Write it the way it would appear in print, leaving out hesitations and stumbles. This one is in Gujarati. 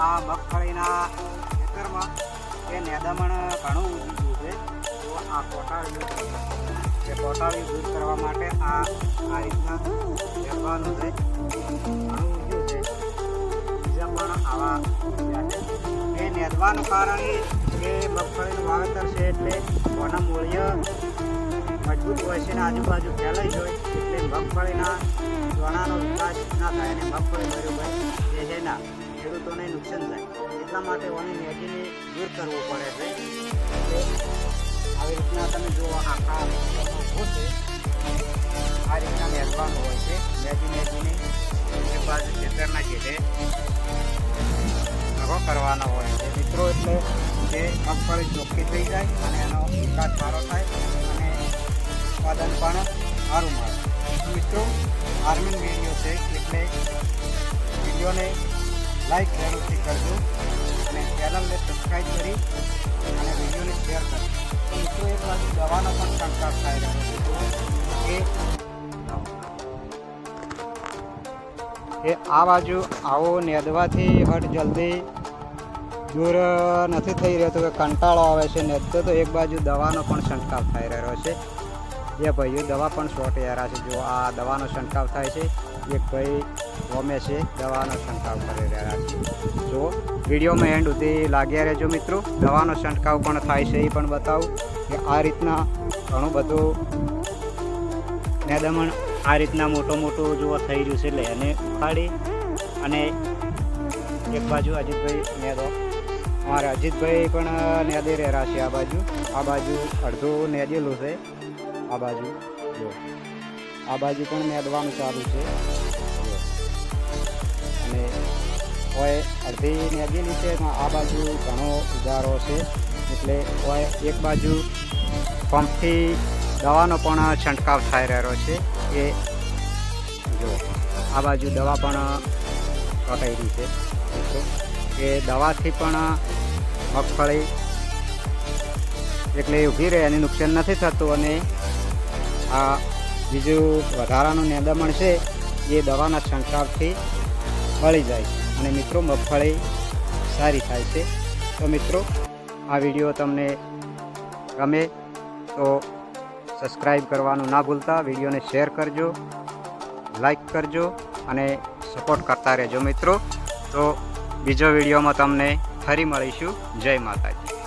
આ મગફળીના ખેતરમાં એ નેદામણ ઘણું ઉગી ગયું છે. તો આ કોટાળી દૂર કરવા માટે આ રીતના નેદવાનું છે. ઘણું ઉગ્યું છે. બીજા પણ આવા ઉગ્યા છે. એ નેદવાનું કારણ એ કે મગફળીનું વાવેતર છે એટલે કોના મૂળિય મજબૂત હોય છે ને આજુબાજુ ફેલાઈ હોય એટલે મગફળીના દાણાનો વિકાસ ના થાય અને મગફળી મર્યું ભાઈ એ છે ના ખેડૂતોને નુકસાન થાય. એટલા માટે ઓની નેદીને દૂર કરવું પડે છે. આવી રીતના તમે જુઓ આખા ઊભું છે આ રીતના નેદવાનું હોય છે. નેદીને એક બાજુ ખેતરના છેડે ભગો કરવાનો હોય છે મિત્રો. એટલે કે મગફળી ચોખ્ખી થઈ જાય અને એનો વિકાસ સારો થાય અને ઉત્પાદન પણ સારું મળે. મિત્રો ફાર્મિંગ વિડીયો છે એટલે વિડીયોને લાઈક જરૂરથી કરજો અને ચેનલને સબસ્ક્રાઈબ કરી અને વિડીયોને શેર કરજો. તો મિત્રો એક બાજુ દવાનો પણ છંટકાવ થઈ રહ્યો છે એ આ બાજુ આવો નેદવાથી હટ જલ્દી દૂર નથી થઈ રહ્યો. તો કે કંટાળો આવે છે નેદતો તો એક બાજુ દવાનો પણ છંટકાવ થઈ રહ્યો છે. એ ભાઈઓ દવા પણ શોર્ટ એરા છે. જો આ દવાનો છંટકાવ થાય છે. એક ભાઈ ગમે છે દવાનો છંટકાવ કરી રહ્યા છે. જો વિડીયોમાં એન્ડ સુધી લાગ્યા રહેજો મિત્રો. દવાનો છંટકાવ પણ થાય છે એ પણ બતાવું કે આ રીતના ઘણું બધું નેદામણ આ રીતના મોટું જુઓ થઈ રહ્યું છે. એટલે એને ઉખાડી અને એક બાજુ અજીતભાઈ નેદો અમારે અજીતભાઈ પણ નેદી રહ્યા છે. આ બાજુ અડધું નેદેલું છે. આ બાજુ જો આ બાજુ પણ નેદવાનું ચાલુ છે. અને ઓય અડધી નેદેલી છે. આ બાજુ ઘણો ઉગારો છે એટલે ઓય એક બાજુ પંપથી દવાનો પણ છંટકાવ થઈ રહ્યો છે. એ જો આ બાજુ દવા પણ કટાઈ રહી છે મિત્રો. એ દવાથી પણ મગફળી એટલે ઊભી રહે અને નુકસાન નથી થતું. અને આ બીજું વધારાનું નેદામણ છે એ દવાના છંટકાવથી બળી જાય અને મિત્રો મગફળી સારી થાય છે. તો મિત્રો આ વિડીયો તમને ગમે તો સબસ્ક્રાઈબ કરવાનું ના ભૂલતા. વિડીયોને શેર કરજો, લાઈક કરજો અને સપોર્ટ કરતા રહેજો મિત્રો. તો બીજો વિડીયોમાં તમને ફરી મળીશું. જય માતાજી.